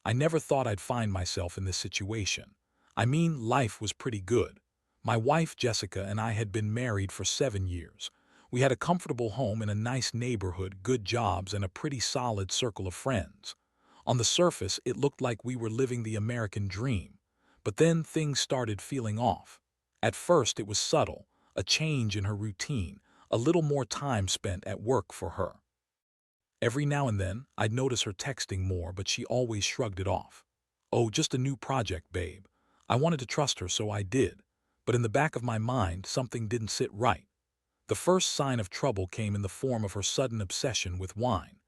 I never thought I'd find myself in this situation. I mean, life was pretty good. My wife, Jessica, and I had been married for 7 years. We had a comfortable home in a nice neighborhood, good jobs, and a pretty solid circle of friends. On the surface, it looked like we were living the American dream. But then things started feeling off. At first, it was subtle, a change in her routine, a little more time spent at work for her. Every now and then, I'd notice her texting more, but she always shrugged it off. Oh, just a new project, babe. I wanted to trust her, so I did. But in the back of my mind, something didn't sit right. The first sign of trouble came in the form of her sudden obsession with wine.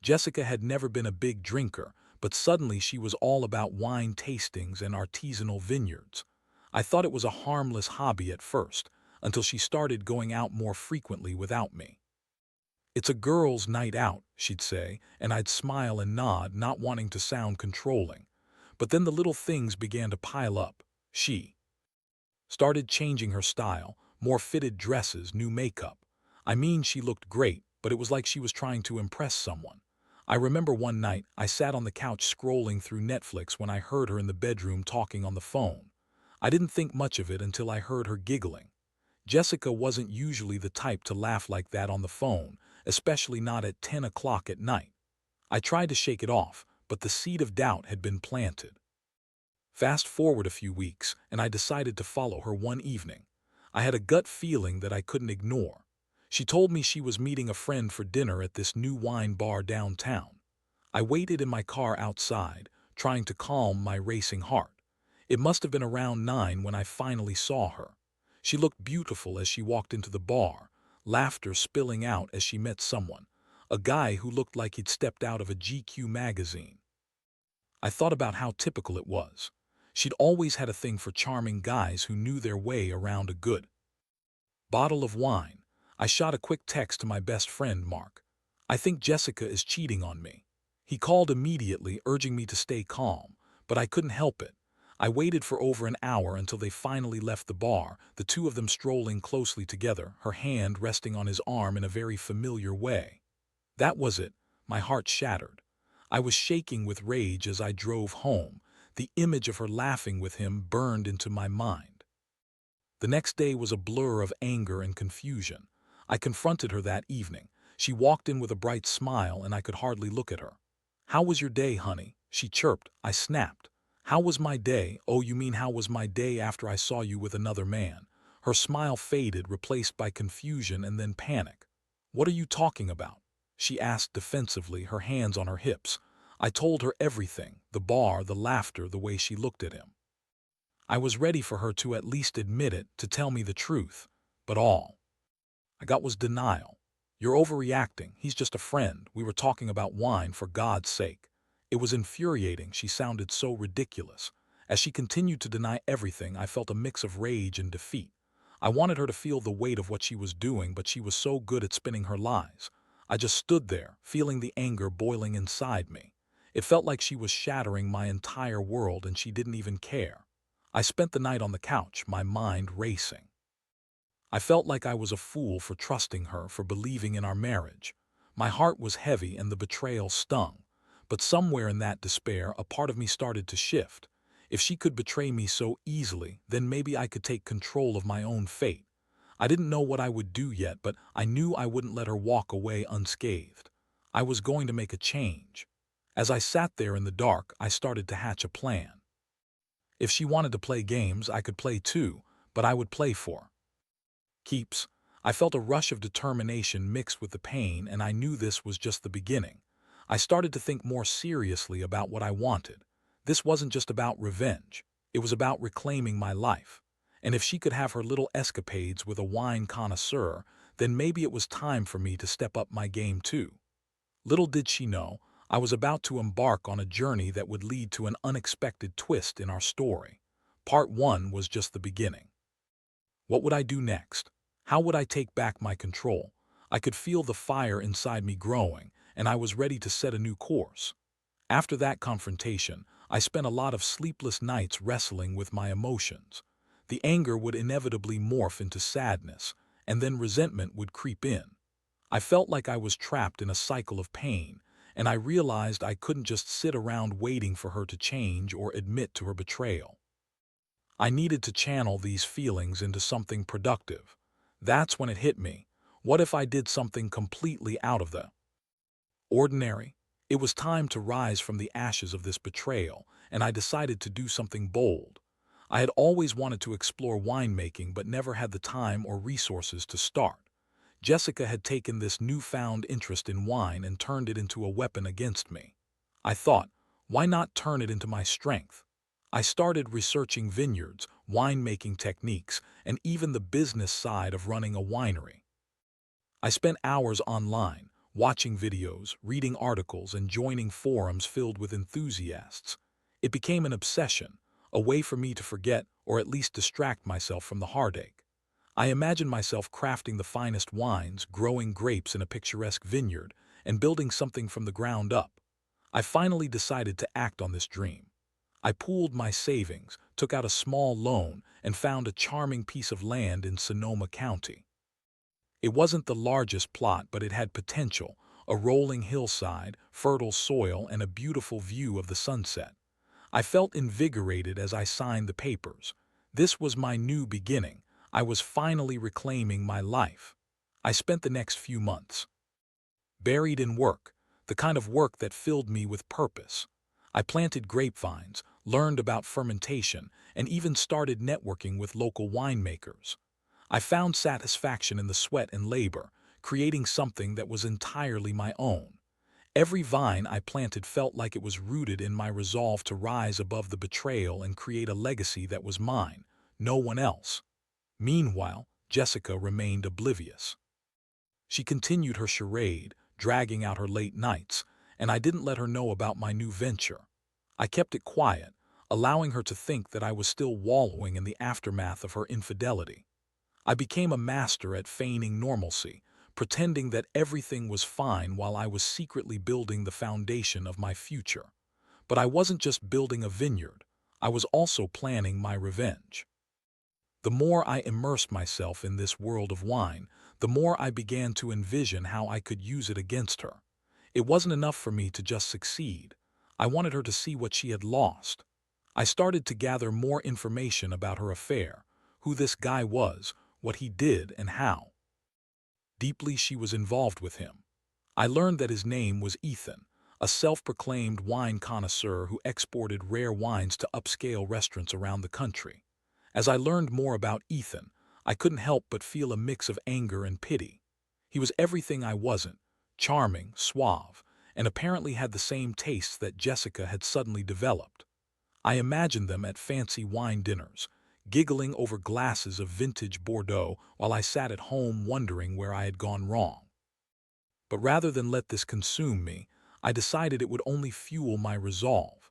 Jessica had never been a big drinker, but suddenly she was all about wine tastings and artisanal vineyards. I thought it was a harmless hobby at first, until she started going out more frequently without me. "It's a girls' night out," she'd say, and I'd smile and nod, not wanting to sound controlling. But then the little things began to pile up. She started changing her style, more fitted dresses, new makeup. I mean, she looked great, but it was like she was trying to impress someone. I remember one night, I sat on the couch scrolling through Netflix when I heard her in the bedroom talking on the phone. I didn't think much of it until I heard her giggling. Jessica wasn't usually the type to laugh like that on the phone, especially not at 10 o'clock at night. I tried to shake it off, but the seed of doubt had been planted. Fast forward a few weeks, and I decided to follow her one evening. I had a gut feeling that I couldn't ignore. She told me she was meeting a friend for dinner at this new wine bar downtown. I waited in my car outside, trying to calm my racing heart. It must have been around 9 when I finally saw her. She looked beautiful as she walked into the bar, laughter spilling out as she met someone, a guy who looked like he'd stepped out of a GQ magazine. I thought about how typical it was. She'd always had a thing for charming guys who knew their way around a good bottle of wine. I shot a quick text to my best friend, Mark. "I think Jessica is cheating on me." He called immediately, urging me to stay calm, but I couldn't help it. I waited for over an hour until they finally left the bar, the two of them strolling closely together, her hand resting on his arm in a very familiar way. That was it. My heart shattered. I was shaking with rage as I drove home. The image of her laughing with him burned into my mind. The next day was a blur of anger and confusion. I confronted her that evening. She walked in with a bright smile, and I could hardly look at her. "How was your day, honey?" she chirped. I snapped. "How was my day? Oh, you mean how was my day after I saw you with another man?" Her smile faded, replaced by confusion and then panic. "What are you talking about?" she asked defensively, her hands on her hips. I told her everything, the bar, the laughter, the way she looked at him. I was ready for her to at least admit it, to tell me the truth. But all I got was denial. "You're overreacting. He's just a friend. We were talking about wine, for God's sake." It was infuriating. She sounded so ridiculous. As she continued to deny everything, I felt a mix of rage and defeat. I wanted her to feel the weight of what she was doing, but she was so good at spinning her lies. I just stood there, feeling the anger boiling inside me. It felt like she was shattering my entire world, and she didn't even care. I spent the night on the couch, my mind racing. I felt like I was a fool for trusting her, for believing in our marriage. My heart was heavy and the betrayal stung. But somewhere in that despair, a part of me started to shift. If she could betray me so easily, then maybe I could take control of my own fate. I didn't know what I would do yet, but I knew I wouldn't let her walk away unscathed. I was going to make a change. As I sat there in the dark, I started to hatch a plan. If she wanted to play games, I could play too, but I would play for keeps. I felt a rush of determination mixed with the pain, and I knew this was just the beginning. I started to think more seriously about what I wanted. This wasn't just about revenge. It was about reclaiming my life. And if she could have her little escapades with a wine connoisseur, then maybe it was time for me to step up my game too. Little did she know, I was about to embark on a journey that would lead to an unexpected twist in our story. Part 1 was just the beginning. What would I do next? How would I take back my control? I could feel the fire inside me growing, and I was ready to set a new course. After that confrontation, I spent a lot of sleepless nights wrestling with my emotions. The anger would inevitably morph into sadness, and then resentment would creep in. I felt like I was trapped in a cycle of pain, and I realized I couldn't just sit around waiting for her to change or admit to her betrayal. I needed to channel these feelings into something productive. That's when it hit me. What if I did something completely out of the ordinary? It was time to rise from the ashes of this betrayal, and I decided to do something bold. I had always wanted to explore winemaking but never had the time or resources to start. Jessica had taken this newfound interest in wine and turned it into a weapon against me. I thought, why not turn it into my strength? I started researching vineyards, winemaking techniques, and even the business side of running a winery. I spent hours online, watching videos, reading articles, and joining forums filled with enthusiasts. It became an obsession, a way for me to forget or at least distract myself from the heartache. I imagined myself crafting the finest wines, growing grapes in a picturesque vineyard, and building something from the ground up. I finally decided to act on this dream. I pooled my savings, took out a small loan, and found a charming piece of land in Sonoma County. It wasn't the largest plot, but it had potential: a rolling hillside, fertile soil, and a beautiful view of the sunset. I felt invigorated as I signed the papers. This was my new beginning. I was finally reclaiming my life. I spent the next few months buried in work, the kind of work that filled me with purpose. I planted grapevines, learned about fermentation, and even started networking with local winemakers. I found satisfaction in the sweat and labor, creating something that was entirely my own. Every vine I planted felt like it was rooted in my resolve to rise above the betrayal and create a legacy that was mine, no one else. Meanwhile, Jessica remained oblivious. She continued her charade, dragging out her late nights, and I didn't let her know about my new venture. I kept it quiet, allowing her to think that I was still wallowing in the aftermath of her infidelity. I became a master at feigning normalcy, pretending that everything was fine while I was secretly building the foundation of my future. But I wasn't just building a vineyard, I was also planning my revenge. The more I immersed myself in this world of wine, the more I began to envision how I could use it against her. It wasn't enough for me to just succeed. I wanted her to see what she had lost. I started to gather more information about her affair, who this guy was, what he did, and how deeply she was involved with him. I learned that his name was Ethan, a self-proclaimed wine connoisseur who exported rare wines to upscale restaurants around the country. As I learned more about Ethan, I couldn't help but feel a mix of anger and pity. He was everything I wasn't: charming, suave, and apparently had the same tastes that Jessica had suddenly developed. I imagined them at fancy wine dinners, giggling over glasses of vintage Bordeaux while I sat at home wondering where I had gone wrong. But rather than let this consume me, I decided it would only fuel my resolve.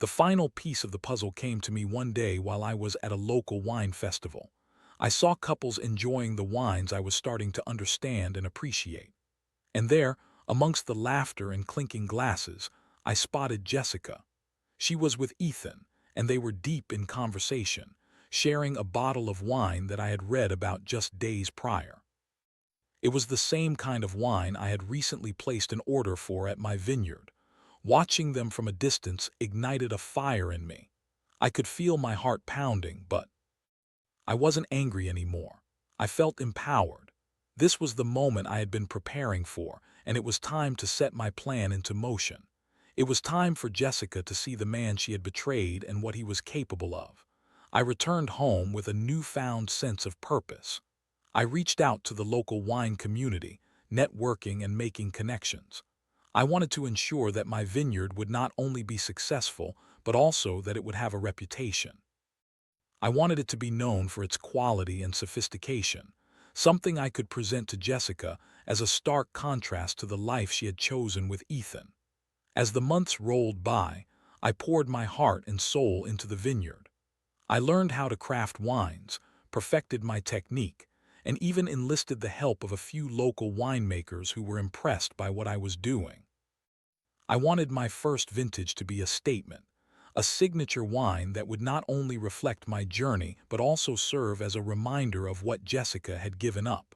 The final piece of the puzzle came to me one day while I was at a local wine festival. I saw couples enjoying the wines I was starting to understand and appreciate. And there, amongst the laughter and clinking glasses, I spotted Jessica. She was with Ethan, and they were deep in conversation, sharing a bottle of wine that I had read about just days prior. It was the same kind of wine I had recently placed an order for at my vineyard. Watching them from a distance ignited a fire in me. I could feel my heart pounding, but I wasn't angry anymore. I felt empowered. This was the moment I had been preparing for, and it was time to set my plan into motion. It was time for Jessica to see the man she had betrayed and what he was capable of. I returned home with a newfound sense of purpose. I reached out to the local wine community, networking and making connections. I wanted to ensure that my vineyard would not only be successful, but also that it would have a reputation. I wanted it to be known for its quality and sophistication, something I could present to Jessica as a stark contrast to the life she had chosen with Ethan. As the months rolled by, I poured my heart and soul into the vineyard. I learned how to craft wines, perfected my technique, and even enlisted the help of a few local winemakers who were impressed by what I was doing. I wanted my first vintage to be a statement, a signature wine that would not only reflect my journey but also serve as a reminder of what Jessica had given up.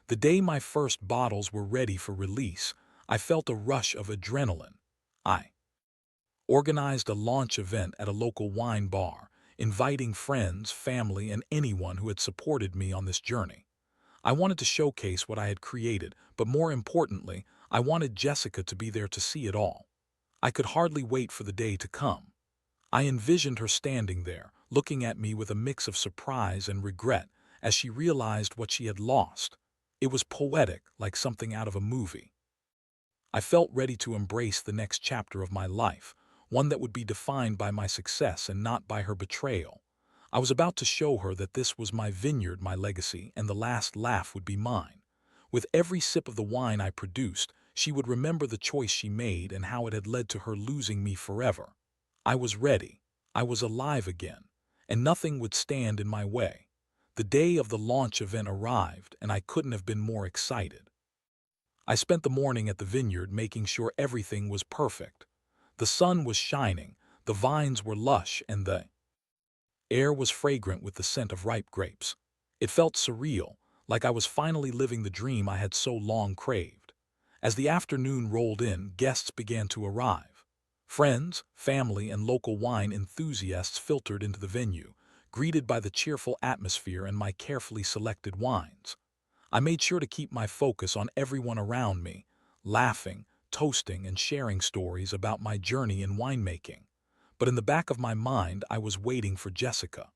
The day my first bottles were ready for release, I felt a rush of adrenaline. I organized a launch event at a local wine bar, inviting friends, family, and anyone who had supported me on this journey. I wanted to showcase what I had created, but more importantly, I wanted Jessica to be there to see it all. I could hardly wait for the day to come. I envisioned her standing there, looking at me with a mix of surprise and regret as she realized what she had lost. It was poetic, like something out of a movie. I felt ready to embrace the next chapter of my life, one that would be defined by my success and not by her betrayal. I was about to show her that this was my vineyard, my legacy, and the last laugh would be mine. With every sip of the wine I produced, she would remember the choice she made and how it had led to her losing me forever. I was ready. I was alive again, and nothing would stand in my way. The day of the launch event arrived, and I couldn't have been more excited. I spent the morning at the vineyard making sure everything was perfect. The sun was shining, the vines were lush, and the air was fragrant with the scent of ripe grapes. It felt surreal, like I was finally living the dream I had so long craved. As the afternoon rolled in, guests began to arrive. Friends, family, and local wine enthusiasts filtered into the venue, greeted by the cheerful atmosphere and my carefully selected wines. I made sure to keep my focus on everyone around me, laughing, toasting, and sharing stories about my journey in winemaking. But in the back of my mind, I was waiting for Jessica.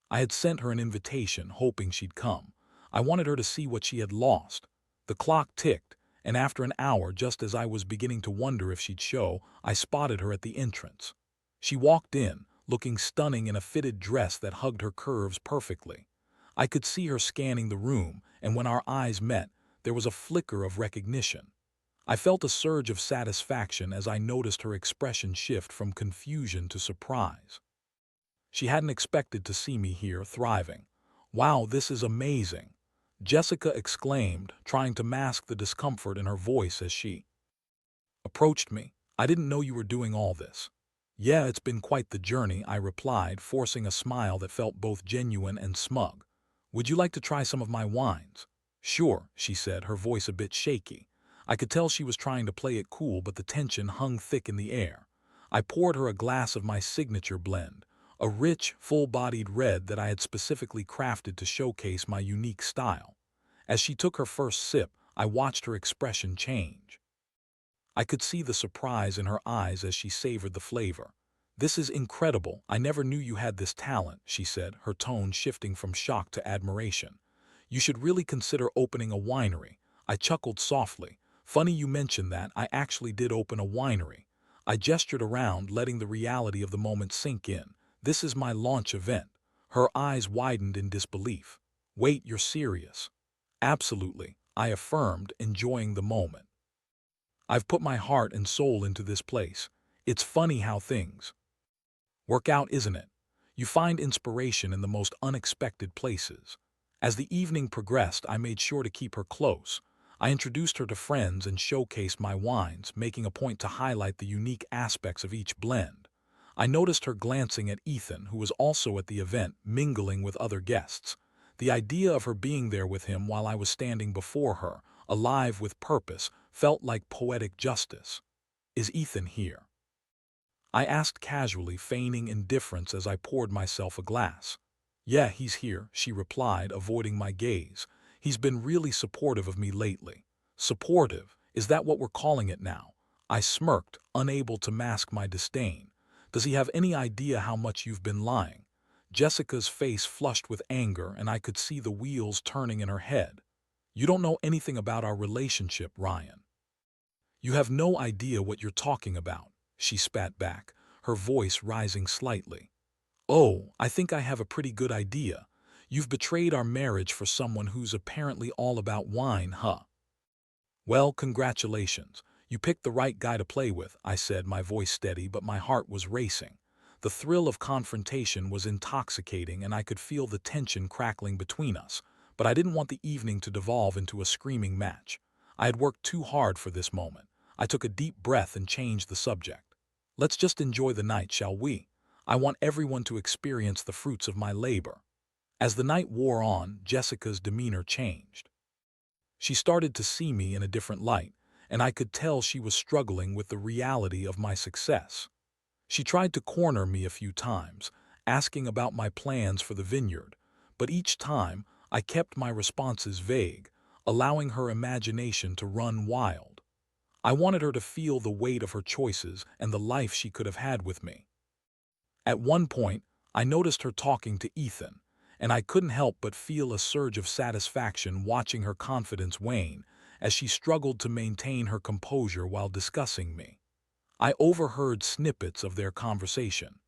I had sent her an invitation, hoping she'd come. I wanted her to see what she had lost. The clock ticked, and after an hour, just as I was beginning to wonder if she'd show, I spotted her at the entrance. She walked in, looking stunning in a fitted dress that hugged her curves perfectly. I could see her scanning the room, and when our eyes met, there was a flicker of recognition. I felt a surge of satisfaction as I noticed her expression shift from confusion to surprise. She hadn't expected to see me here thriving. "Wow, this is amazing!" Jessica exclaimed, trying to mask the discomfort in her voice as she approached me. "I didn't know you were doing all this." "Yeah, it's been quite the journey," I replied, forcing a smile that felt both genuine and smug. "Would you like to try some of my wines?" "Sure," she said, her voice a bit shaky. I could tell she was trying to play it cool, but the tension hung thick in the air. I poured her a glass of my signature blend, a rich, full-bodied red that I had specifically crafted to showcase my unique style. As she took her first sip, I watched her expression change. I could see the surprise in her eyes as she savored the flavor. "This is incredible. I never knew you had this talent," she said, her tone shifting from shock to admiration. "You should really consider opening a winery." I chuckled softly. "Funny you mentioned that. I actually did open a winery." I gestured around, letting the reality of the moment sink in. "This is my launch event." Her eyes widened in disbelief. "Wait, you're serious?" "Absolutely," I affirmed, enjoying the moment. "I've put my heart and soul into this place. It's funny how things work out, isn't it? You find inspiration in the most unexpected places." As the evening progressed, I made sure to keep her close. I introduced her to friends and showcased my wines, making a point to highlight the unique aspects of each blend. I noticed her glancing at Ethan, who was also at the event, mingling with other guests. The idea of her being there with him while I was standing before her, alive with purpose, felt like poetic justice. "Is Ethan here?" I asked casually, feigning indifference as I poured myself a glass. "Yeah, he's here," she replied, avoiding my gaze. "He's been really supportive of me lately." "Supportive? Is that what we're calling it now?" I smirked, unable to mask my disdain. "Does he have any idea how much you've been lying?" Jessica's face flushed with anger, and I could see the wheels turning in her head. "You don't know anything about our relationship, Ryan. You have no idea what you're talking about," she spat back, her voice rising slightly. "Oh, I think I have a pretty good idea. You've betrayed our marriage for someone who's apparently all about wine, huh? Well, congratulations. You picked the right guy to play with," I said, my voice steady, but my heart was racing. The thrill of confrontation was intoxicating, and I could feel the tension crackling between us, but I didn't want the evening to devolve into a screaming match. I had worked too hard for this moment. I took a deep breath and changed the subject. "Let's just enjoy the night, shall we? I want everyone to experience the fruits of my labor." As the night wore on, Jessica's demeanor changed. She started to see me in a different light, and I could tell she was struggling with the reality of my success. She tried to corner me a few times, asking about my plans for the vineyard, but each time I kept my responses vague, allowing her imagination to run wild. I wanted her to feel the weight of her choices and the life she could have had with me. At one point, I noticed her talking to Ethan, and I couldn't help but feel a surge of satisfaction watching her confidence wane as she struggled to maintain her composure while discussing me. I overheard snippets of their conversation,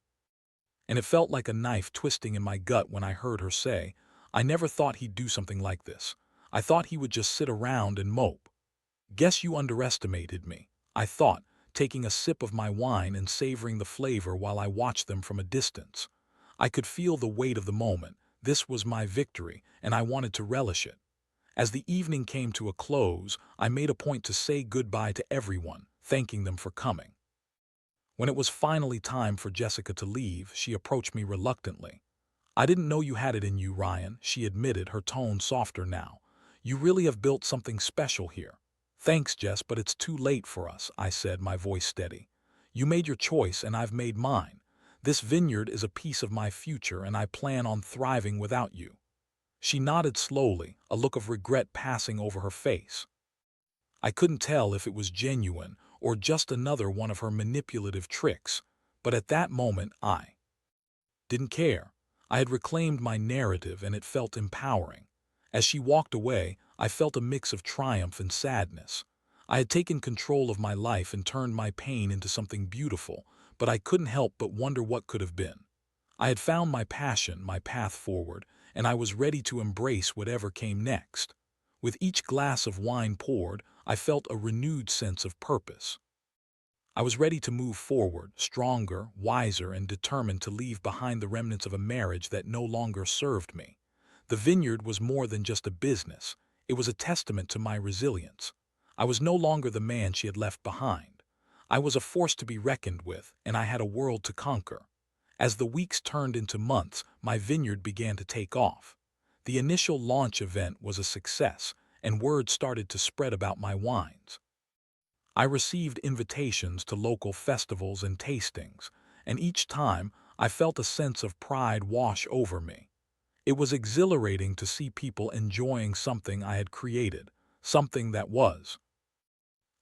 and it felt like a knife twisting in my gut when I heard her say, "I never thought he'd do something like this. I thought he would just sit around and mope." "Guess you underestimated me," I thought, taking a sip of my wine and savoring the flavor while I watched them from a distance. I could feel the weight of the moment. This was my victory, and I wanted to relish it. As the evening came to a close, I made a point to say goodbye to everyone, thanking them for coming. When it was finally time for Jessica to leave, she approached me reluctantly. "I didn't know you had it in you, Ryan," she admitted, her tone softer now. "You really have built something special here." "Thanks, Jess, but it's too late for us," I said, my voice steady. "You made your choice and I've made mine. This vineyard is a piece of my future and I plan on thriving without you." She nodded slowly, a look of regret passing over her face. I couldn't tell if it was genuine or just another one of her manipulative tricks, but at that moment I didn't care. I had reclaimed my narrative and it felt empowering. As she walked away, I felt a mix of triumph and sadness. I had taken control of my life and turned my pain into something beautiful, but I couldn't help but wonder what could have been. I had found my passion, my path forward, and I was ready to embrace whatever came next. With each glass of wine poured, I felt a renewed sense of purpose. I was ready to move forward, stronger, wiser, and determined to leave behind the remnants of a marriage that no longer served me. The vineyard was more than just a business. It was a testament to my resilience. I was no longer the man she had left behind. I was a force to be reckoned with, and I had a world to conquer. As the weeks turned into months, my vineyard began to take off. The initial launch event was a success, and word started to spread about my wines. I received invitations to local festivals and tastings, and each time I felt a sense of pride wash over me. It was exhilarating to see people enjoying something I had created, something that was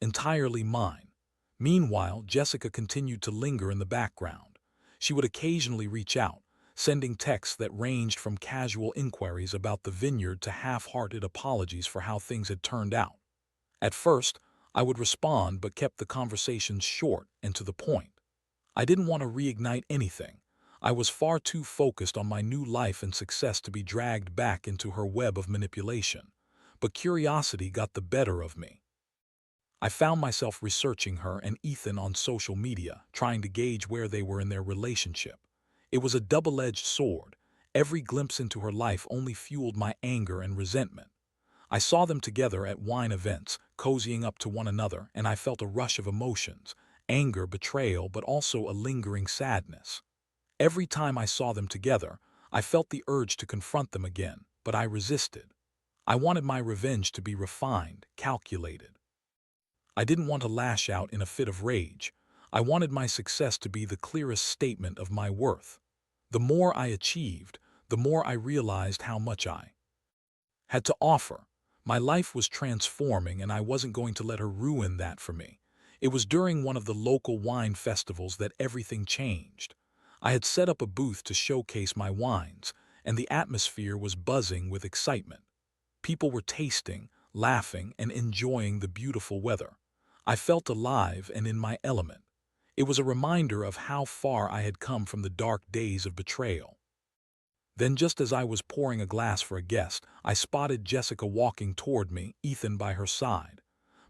entirely mine. Meanwhile, Jessica continued to linger in the background. She would occasionally reach out, sending texts that ranged from casual inquiries about the vineyard to half-hearted apologies for how things had turned out. At first, I would respond but kept the conversations short and to the point. I didn't want to reignite anything. I was far too focused on my new life and success to be dragged back into her web of manipulation. But curiosity got the better of me. I found myself researching her and Ethan on social media, trying to gauge where they were in their relationship. It was a double-edged sword. Every glimpse into her life only fueled my anger and resentment. I saw them together at wine events, cozying up to one another, and I felt a rush of emotions, anger, betrayal, but also a lingering sadness. Every time I saw them together, I felt the urge to confront them again, but I resisted. I wanted my revenge to be refined, calculated. I didn't want to lash out in a fit of rage. I wanted my success to be the clearest statement of my worth. The more I achieved, the more I realized how much I had to offer. My life was transforming, and I wasn't going to let her ruin that for me. It was during one of the local wine festivals that everything changed. I had set up a booth to showcase my wines, and the atmosphere was buzzing with excitement. People were tasting, laughing, and enjoying the beautiful weather. I felt alive and in my element. It was a reminder of how far I had come from the dark days of betrayal. Then, just as I was pouring a glass for a guest, I spotted Jessica walking toward me, Ethan by her side.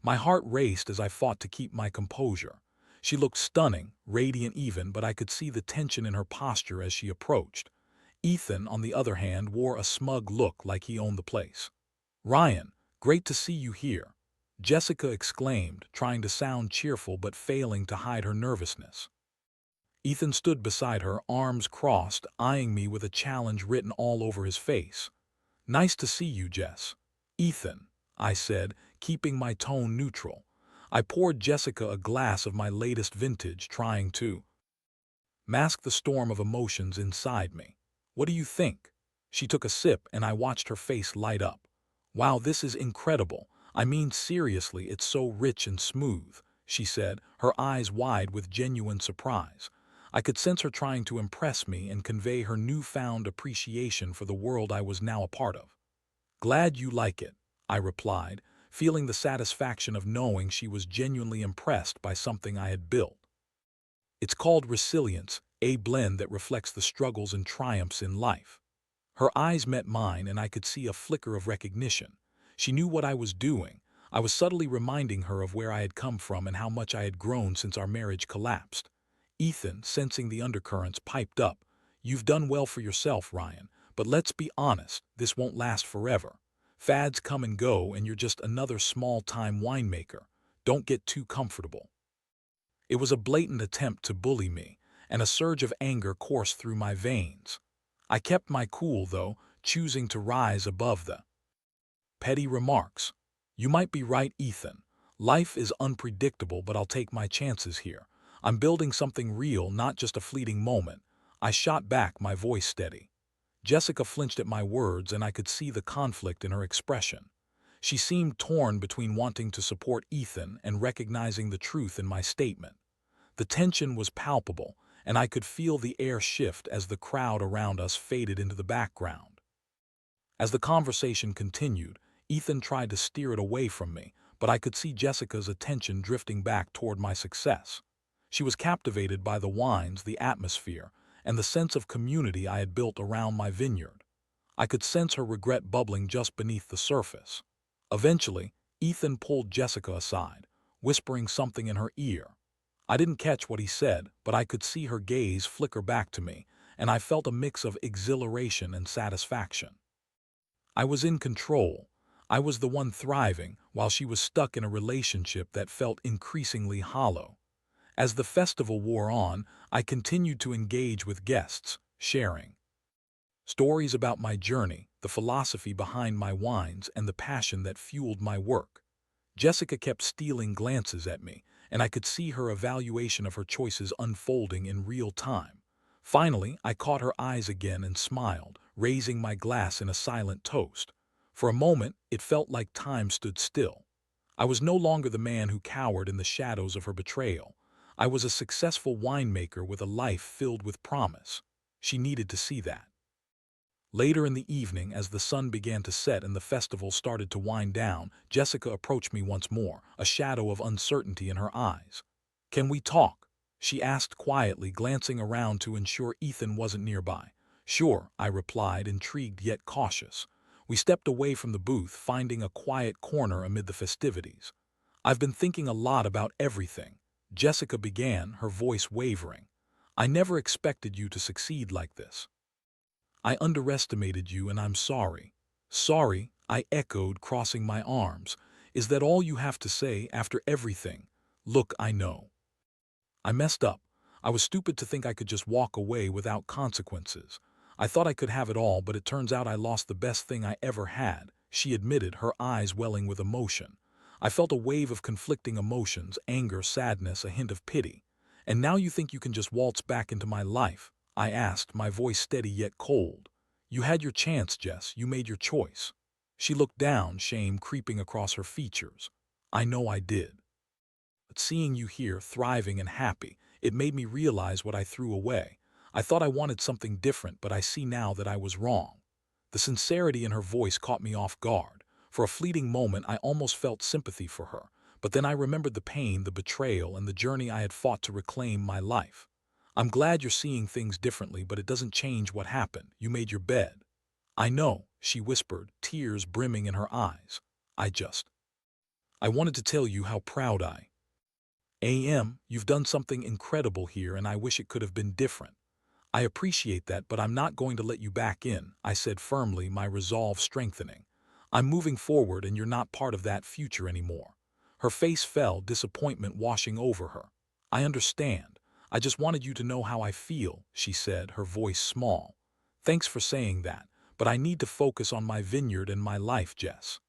My heart raced as I fought to keep my composure. She looked stunning, radiant even, but I could see the tension in her posture as she approached. Ethan, on the other hand, wore a smug look like he owned the place. "Ryan, great to see you here," Jessica exclaimed, trying to sound cheerful but failing to hide her nervousness. Ethan stood beside her, arms crossed, eyeing me with a challenge written all over his face. "Nice to see you, Jess." "Ethan," I said, keeping my tone neutral. I poured Jessica a glass of my latest vintage, trying to mask the storm of emotions inside me. What do you think? She took a sip and I watched her face light up. Wow, this is incredible. I mean, seriously, it's so rich and smooth, she said, her eyes wide with genuine surprise. I could sense her trying to impress me and convey her newfound appreciation for the world I was now a part of. Glad you like it, I replied, feeling the satisfaction of knowing she was genuinely impressed by something I had built. It's called resilience, a blend that reflects the struggles and triumphs in life. Her eyes met mine and I could see a flicker of recognition. She knew what I was doing. I was subtly reminding her of where I had come from and how much I had grown since our marriage collapsed. Ethan, sensing the undercurrents, piped up. You've done well for yourself, Ryan, but let's be honest, this won't last forever. Fads come and go and you're just another small-time winemaker. Don't get too comfortable. It was a blatant attempt to bully me, and a surge of anger coursed through my veins. I kept my cool, though, choosing to rise above the petty remarks. You might be right, Ethan. Life is unpredictable, but I'll take my chances here. I'm building something real, not just a fleeting moment. I shot back, my voice steady. Jessica flinched at my words, and I could see the conflict in her expression. She seemed torn between wanting to support Ethan and recognizing the truth in my statement. The tension was palpable, and I could feel the air shift as the crowd around us faded into the background. As the conversation continued, Ethan tried to steer it away from me, but I could see Jessica's attention drifting back toward my success. She was captivated by the wines, the atmosphere, and the sense of community I had built around my vineyard. I could sense her regret bubbling just beneath the surface. Eventually, Ethan pulled Jessica aside, whispering something in her ear. I didn't catch what he said, but I could see her gaze flicker back to me, and I felt a mix of exhilaration and satisfaction. I was in control. I was the one thriving, while she was stuck in a relationship that felt increasingly hollow. As the festival wore on, I continued to engage with guests, sharing stories about my journey, the philosophy behind my wines, and the passion that fueled my work. Jessica kept stealing glances at me, and I could see her evaluation of her choices unfolding in real time. Finally, I caught her eyes again and smiled, raising my glass in a silent toast. For a moment, it felt like time stood still. I was no longer the man who cowered in the shadows of her betrayal. I was a successful winemaker with a life filled with promise. She needed to see that. Later in the evening, as the sun began to set and the festival started to wind down, Jessica approached me once more, a shadow of uncertainty in her eyes. "Can we talk?" she asked quietly, glancing around to ensure Ethan wasn't nearby. "Sure," I replied, intrigued yet cautious. We stepped away from the booth, finding a quiet corner amid the festivities. "I've been thinking a lot about everything," Jessica began, her voice wavering. "I never expected you to succeed like this. I underestimated you and I'm sorry." "Sorry," I echoed, crossing my arms. "Is that all you have to say after everything? Look, I know I messed up. I was stupid to think I could just walk away without consequences. I thought I could have it all, but it turns out I lost the best thing I ever had," she admitted, her eyes welling with emotion. I felt a wave of conflicting emotions, anger, sadness, a hint of pity. "And now you think you can just waltz back into my life?" I asked, my voice steady yet cold. "You had your chance, Jess. You made your choice." She looked down, shame creeping across her features. "I know I did. But seeing you here, thriving and happy, it made me realize what I threw away. I thought I wanted something different, but I see now that I was wrong." The sincerity in her voice caught me off guard. For a fleeting moment, I almost felt sympathy for her, but then I remembered the pain, the betrayal, and the journey I had fought to reclaim my life. "I'm glad you're seeing things differently, but it doesn't change what happened. You made your bed." "I know," she whispered, tears brimming in her eyes. I wanted to tell you how proud I am. You've done something incredible here, and I wish it could have been different." "I appreciate that, but I'm not going to let you back in," I said firmly, my resolve strengthening. "I'm moving forward, and you're not part of that future anymore." Her face fell, disappointment washing over her. "I understand. I just wanted you to know how I feel," she said, her voice small. "Thanks for saying that, but I need to focus on my vineyard and my life, Jess.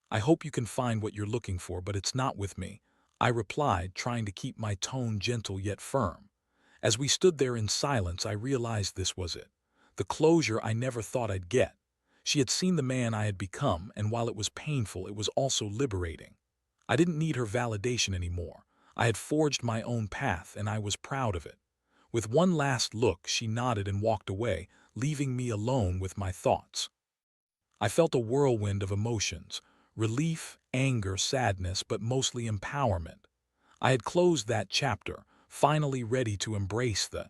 I hope you can find what you're looking for, but it's not with me. I replied, trying to keep my tone gentle yet firm. As we stood there in silence, I realized this was it. The closure I never thought I'd get. She had seen the man I had become, and while it was painful, it was also liberating. I didn't need her validation anymore. I had forged my own path, and I was proud of it. With one last look, she nodded and walked away, leaving me alone with my thoughts. I felt a whirlwind of emotions, relief, anger, sadness, but mostly empowerment. I had closed that chapter, finally ready to embrace the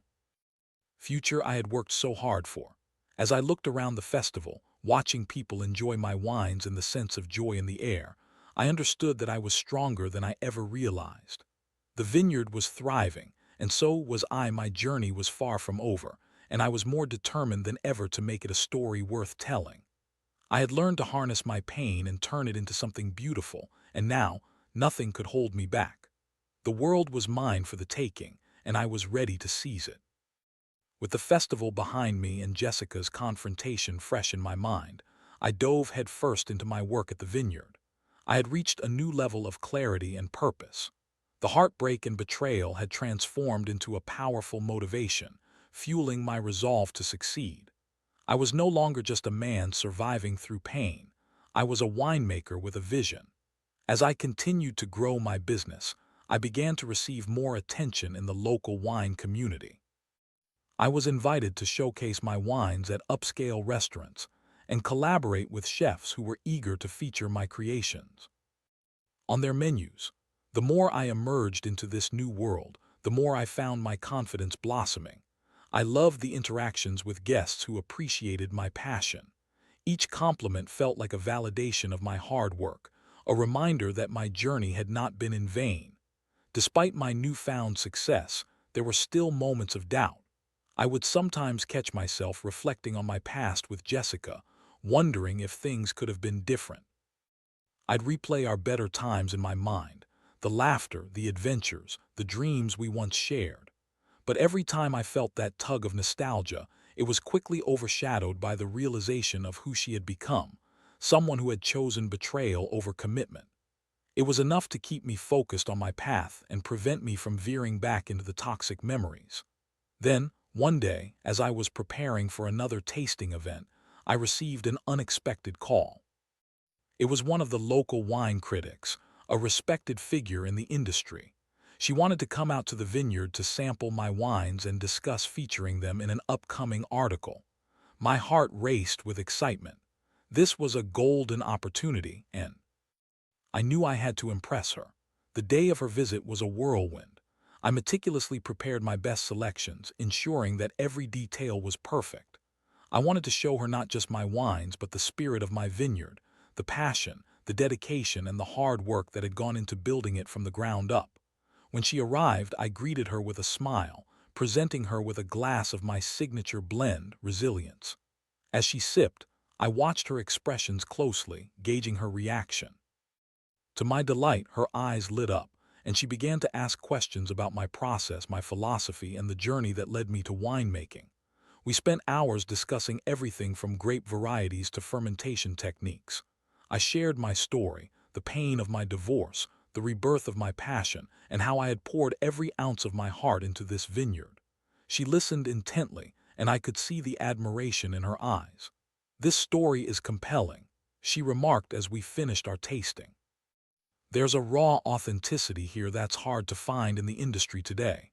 future I had worked so hard for. As I looked around the festival, watching people enjoy my wines and the sense of joy in the air, I understood that I was stronger than I ever realized. The vineyard was thriving, and so was I. My journey was far from over, and I was more determined than ever to make it a story worth telling. I had learned to harness my pain and turn it into something beautiful, and now nothing could hold me back. The world was mine for the taking, and I was ready to seize it. With the festival behind me and Jessica's confrontation fresh in my mind, I dove headfirst into my work at the vineyard. I had reached a new level of clarity and purpose. The heartbreak and betrayal had transformed into a powerful motivation, fueling my resolve to succeed. I was no longer just a man surviving through pain. I was a winemaker with a vision. As I continued to grow my business, I began to receive more attention in the local wine community. I was invited to showcase my wines at upscale restaurants and collaborate with chefs who were eager to feature my creations on their menus. The more I emerged into this new world, the more I found my confidence blossoming. I loved the interactions with guests who appreciated my passion. Each compliment felt like a validation of my hard work, a reminder that my journey had not been in vain. Despite my newfound success, there were still moments of doubt. I would sometimes catch myself reflecting on my past with Jessica, wondering if things could have been different. I'd replay our better times in my mind, the laughter, the adventures, the dreams we once shared. But every time I felt that tug of nostalgia, it was quickly overshadowed by the realization of who she had become, someone who had chosen betrayal over commitment. It was enough to keep me focused on my path and prevent me from veering back into the toxic memories. Then, one day, as I was preparing for another tasting event, I received an unexpected call. It was one of the local wine critics, a respected figure in the industry. She wanted to come out to the vineyard to sample my wines and discuss featuring them in an upcoming article. My heart raced with excitement. This was a golden opportunity, and I knew I had to impress her. The day of her visit was a whirlwind. I meticulously prepared my best selections, ensuring that every detail was perfect. I wanted to show her not just my wines, but the spirit of my vineyard, the passion, the dedication, and the hard work that had gone into building it from the ground up. When she arrived, I greeted her with a smile, presenting her with a glass of my signature blend, Resilience. As she sipped, I watched her expressions closely, gauging her reaction. To my delight, her eyes lit up, and she began to ask questions about my process, my philosophy, and the journey that led me to winemaking. We spent hours discussing everything from grape varieties to fermentation techniques. I shared my story, the pain of my divorce, the rebirth of my passion, and how I had poured every ounce of my heart into this vineyard. She listened intently, and I could see the admiration in her eyes. "This story is compelling," she remarked as we finished our tasting. "There's a raw authenticity here that's hard to find in the industry today.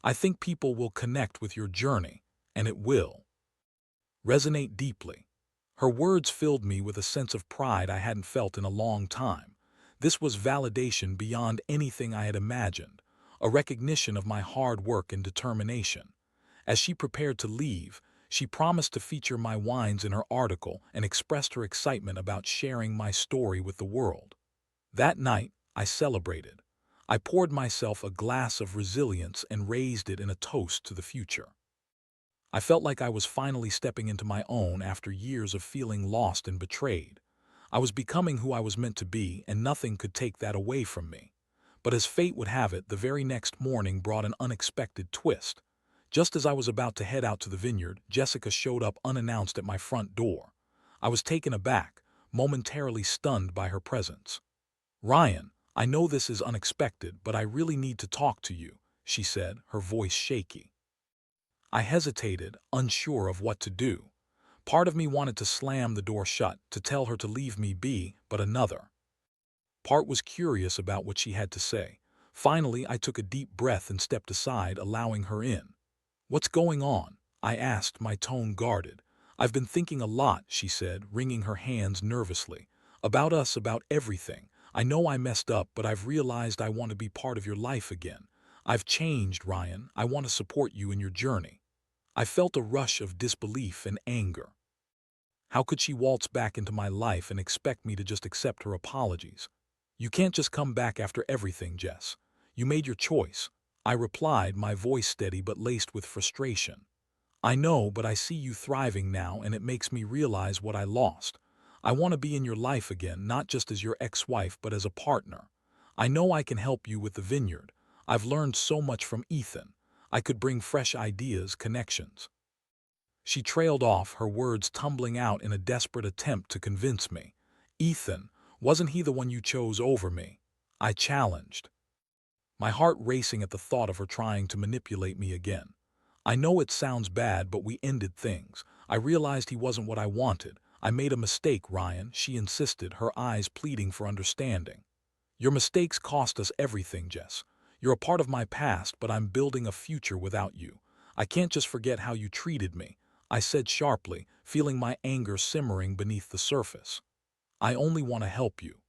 I think people will connect with your journey, and it will resonate deeply." Her words filled me with a sense of pride I hadn't felt in a long time. This was validation beyond anything I had imagined, a recognition of my hard work and determination. As she prepared to leave, she promised to feature my wines in her article and expressed her excitement about sharing my story with the world. That night, I celebrated. I poured myself a glass of Resilience and raised it in a toast to the future. I felt like I was finally stepping into my own after years of feeling lost and betrayed. I was becoming who I was meant to be, and nothing could take that away from me. But as fate would have it, the very next morning brought an unexpected twist. Just as I was about to head out to the vineyard, Jessica showed up unannounced at my front door. I was taken aback, momentarily stunned by her presence. "Ryan," I know this is unexpected, but I really need to talk to you, she said, her voice shaky. I hesitated, unsure of what to do. Part of me wanted to slam the door shut, to tell her to leave me be, but another part was curious about what she had to say. Finally, I took a deep breath and stepped aside, allowing her in. "What's going on?" I asked, my tone guarded. "I've been thinking a lot," she said, wringing her hands nervously. "About us, about everything. I know I messed up, but I've realized I want to be part of your life again. I've changed, Ryan. I want to support you in your journey." I felt a rush of disbelief and anger. How could she waltz back into my life and expect me to just accept her apologies? "You can't just come back after everything, Jess. You made your choice," I replied, my voice steady but laced with frustration. "I know, but I see you thriving now, and it makes me realize what I lost. I want to be in your life again, not just as your ex-wife, but as a partner. I know I can help you with the vineyard. I've learned so much from Ethan. I could bring fresh ideas, connections." She trailed off, her words tumbling out in a desperate attempt to convince me. "Ethan, wasn't he the one you chose over me?" I challenged, my heart racing at the thought of her trying to manipulate me again. "I know it sounds bad, but we ended things. I realized he wasn't what I wanted. I made a mistake, Ryan," she insisted, her eyes pleading for understanding. "Your mistakes cost us everything, Jess. You're a part of my past, but I'm building a future without you. I can't just forget how you treated me," I said sharply, feeling my anger simmering beneath the surface. "I only want to help you.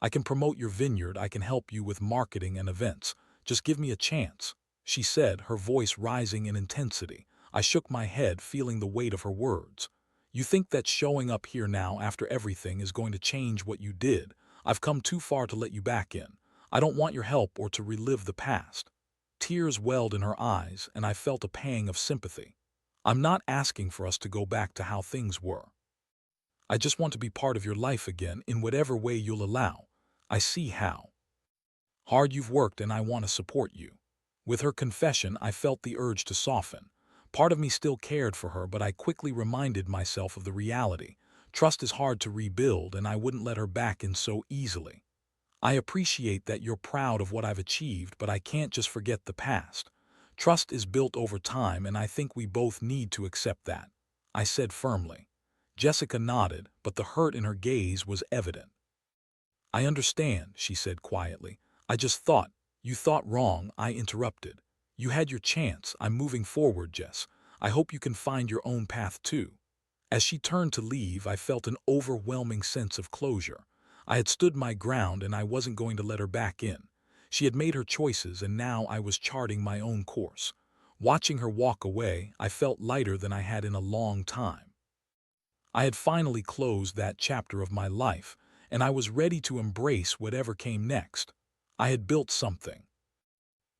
I can promote your vineyard, I can help you with marketing and events. Just give me a chance," she said, her voice rising in intensity. I shook my head, feeling the weight of her words. "You think that showing up here now after everything is going to change what you did? I've come too far to let you back in. I don't want your help or to relive the past." Tears welled in her eyes, and I felt a pang of sympathy. "I'm not asking for us to go back to how things were. I just want to be part of your life again in whatever way you'll allow. I see how hard you've worked, and I want to support you." With her confession, I felt the urge to soften. Part of me still cared for her, but I quickly reminded myself of the reality. Trust is hard to rebuild, and I wouldn't let her back in so easily. "I appreciate that you're proud of what I've achieved, but I can't just forget the past. Trust is built over time, and I think we both need to accept that," I said firmly. Jessica nodded, but the hurt in her gaze was evident. "I understand," she said quietly. "I just thought—" "You thought wrong," I interrupted. "You had your chance. I'm moving forward, Jess. I hope you can find your own path too." As she turned to leave, I felt an overwhelming sense of closure. I had stood my ground, and I wasn't going to let her back in. She had made her choices, and now I was charting my own course. Watching her walk away, I felt lighter than I had in a long time. I had finally closed that chapter of my life, and I was ready to embrace whatever came next. I had built something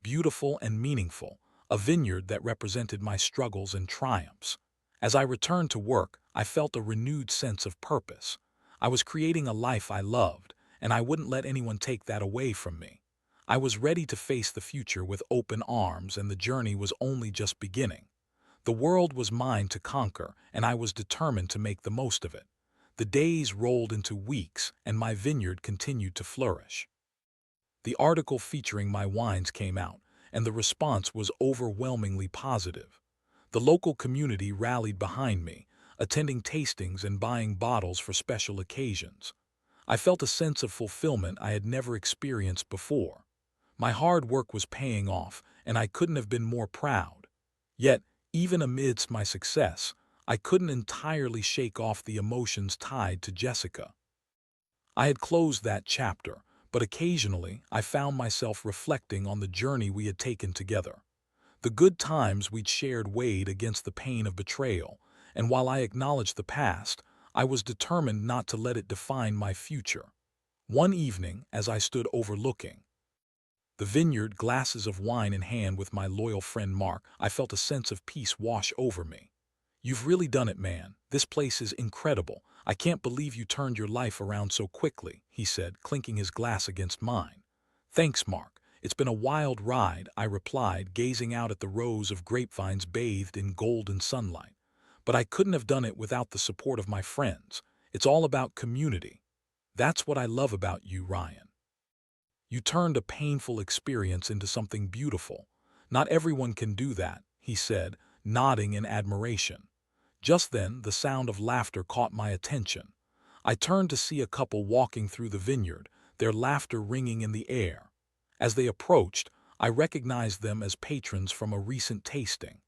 beautiful and meaningful, a vineyard that represented my struggles and triumphs. As I returned to work, I felt a renewed sense of purpose. I was creating a life I loved, and I wouldn't let anyone take that away from me. I was ready to face the future with open arms, and the journey was only just beginning. The world was mine to conquer, and I was determined to make the most of it. The days rolled into weeks, and my vineyard continued to flourish. The article featuring my wines came out, and the response was overwhelmingly positive. The local community rallied behind me, attending tastings and buying bottles for special occasions. I felt a sense of fulfillment I had never experienced before. My hard work was paying off, and I couldn't have been more proud. Yet, even amidst my success, I couldn't entirely shake off the emotions tied to Jessica. I had closed that chapter, but occasionally I found myself reflecting on the journey we had taken together. The good times we'd shared weighed against the pain of betrayal, and while I acknowledged the past, I was determined not to let it define my future. One evening, as I stood overlooking the vineyard, glasses of wine in hand with my loyal friend Mark, I felt a sense of peace wash over me. "You've really done it, man. This place is incredible. I can't believe you turned your life around so quickly," he said, clinking his glass against mine. "Thanks, Mark. It's been a wild ride," I replied, gazing out at the rows of grapevines bathed in golden sunlight. "But I couldn't have done it without the support of my friends. It's all about community. That's what I love about you, Ryan." You turned a painful experience into something beautiful. Not everyone can do that, he said, nodding in admiration. Just then, the sound of laughter caught my attention. I turned to see a couple walking through the vineyard, their laughter ringing in the air. As they approached, I recognized them as patrons from a recent tasting.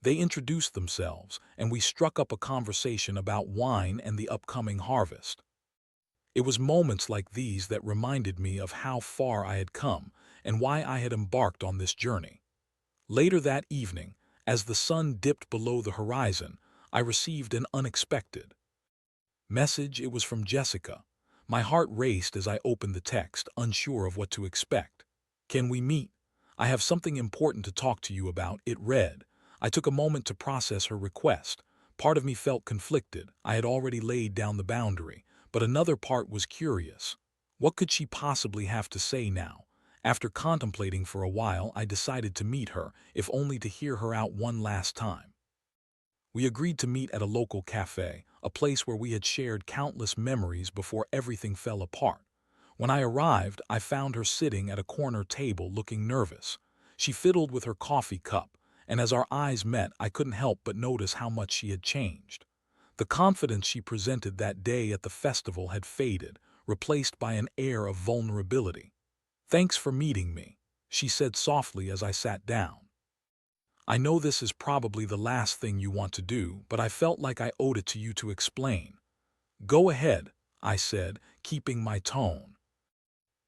They introduced themselves, and we struck up a conversation about wine and the upcoming harvest. It was moments like these that reminded me of how far I had come and why I had embarked on this journey. Later that evening, as the sun dipped below the horizon, I received an unexpected message. It was from Jessica. My heart raced as I opened the text, unsure of what to expect. "Can we meet? I have something important to talk to you about," it read. I took a moment to process her request. Part of me felt conflicted. I had already laid down the boundary, but another part was curious. What could she possibly have to say now? After contemplating for a while, I decided to meet her, if only to hear her out one last time. We agreed to meet at a local cafe, a place where we had shared countless memories before everything fell apart. When I arrived, I found her sitting at a corner table looking nervous. She fiddled with her coffee cup, and as our eyes met, I couldn't help but notice how much she had changed. The confidence she presented that day at the festival had faded, replaced by an air of vulnerability. "Thanks for meeting me," she said softly as I sat down. "I know this is probably the last thing you want to do, but I felt like I owed it to you to explain." "Go ahead," I said, keeping my tone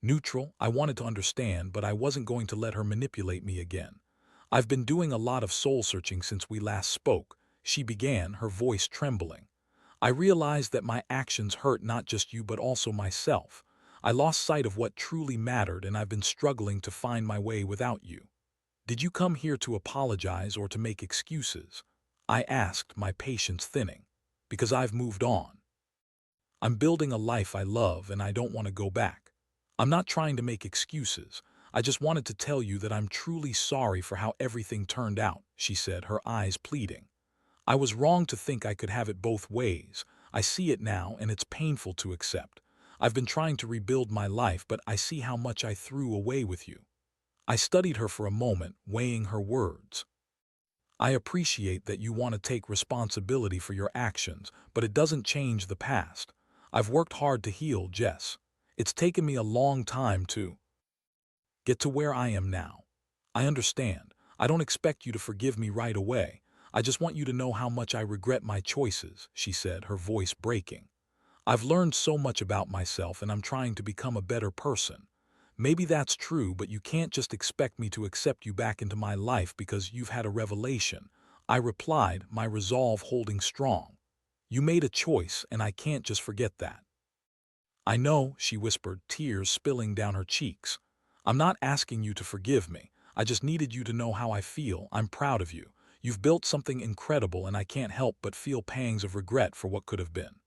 neutral. I wanted to understand, but I wasn't going to let her manipulate me again. "I've been doing a lot of soul-searching since we last spoke," she began, her voice trembling. "I realized that my actions hurt not just you but also myself. I lost sight of what truly mattered, and I've been struggling to find my way without you." "Did you come here to apologize or to make excuses?" I asked, my patience thinning. "Because I've moved on. I'm building a life I love, and I don't want to go back. I'm not trying to make excuses. I just wanted to tell you that I'm truly sorry for how everything turned out," she said, her eyes pleading. "I was wrong to think I could have it both ways. I see it now, and it's painful to accept. I've been trying to rebuild my life, but I see how much I threw away with you." I studied her for a moment, weighing her words. "I appreciate that you want to take responsibility for your actions, but it doesn't change the past. I've worked hard to heal, Jess. It's taken me a long time to get to where I am now. I understand. I don't expect you to forgive me right away. I just want you to know how much I regret my choices," she said, her voice breaking. "I've learned so much about myself, and I'm trying to become a better person. Maybe that's true, but you can't just expect me to accept you back into my life because you've had a revelation," I replied, my resolve holding strong. "You made a choice, and I can't just forget that." "I know," she whispered, tears spilling down her cheeks. "I'm not asking you to forgive me. I just needed you to know how I feel. I'm proud of you. You've built something incredible, and I can't help but feel pangs of regret for what could have been."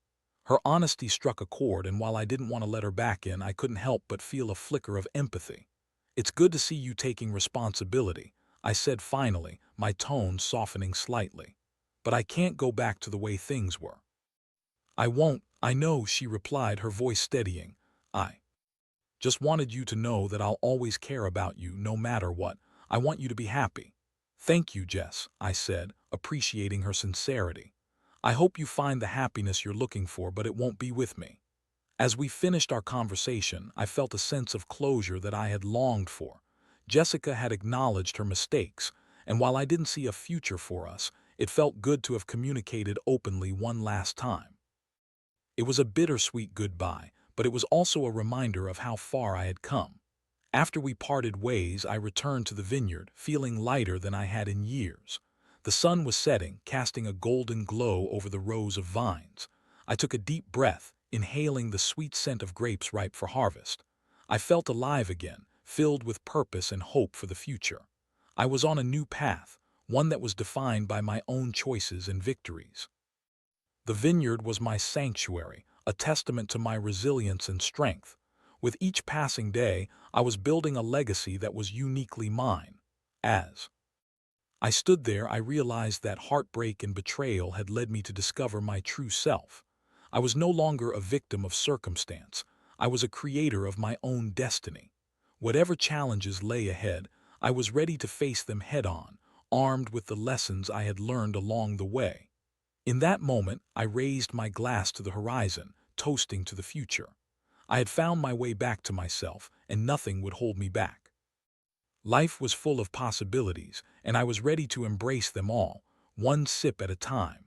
Her honesty struck a chord, and while I didn't want to let her back in, I couldn't help but feel a flicker of empathy. "It's good to see you taking responsibility," I said finally, my tone softening slightly. "But I can't go back to the way things were." "I won't, I know," she replied, her voice steadying. "I just wanted you to know that I'll always care about you, no matter what. I want you to be happy." "Thank you, Jess," I said, appreciating her sincerity. "I hope you find the happiness you're looking for, but it won't be with me." As we finished our conversation, I felt a sense of closure that I had longed for. Jessica had acknowledged her mistakes, and while I didn't see a future for us, it felt good to have communicated openly one last time. It was a bittersweet goodbye, but it was also a reminder of how far I had come. After we parted ways, I returned to the vineyard, feeling lighter than I had in years. The sun was setting, casting a golden glow over the rows of vines. I took a deep breath, inhaling the sweet scent of grapes ripe for harvest. I felt alive again, filled with purpose and hope for the future. I was on a new path, one that was defined by my own choices and victories. The vineyard was my sanctuary, a testament to my resilience and strength. With each passing day, I was building a legacy that was uniquely mine. As I stood there, I realized that heartbreak and betrayal had led me to discover my true self. I was no longer a victim of circumstance. I was a creator of my own destiny. Whatever challenges lay ahead, I was ready to face them head-on, armed with the lessons I had learned along the way. In that moment, I raised my glass to the horizon, toasting to the future. I had found my way back to myself, and nothing would hold me back. Life was full of possibilities, and I was ready to embrace them all, one sip at a time.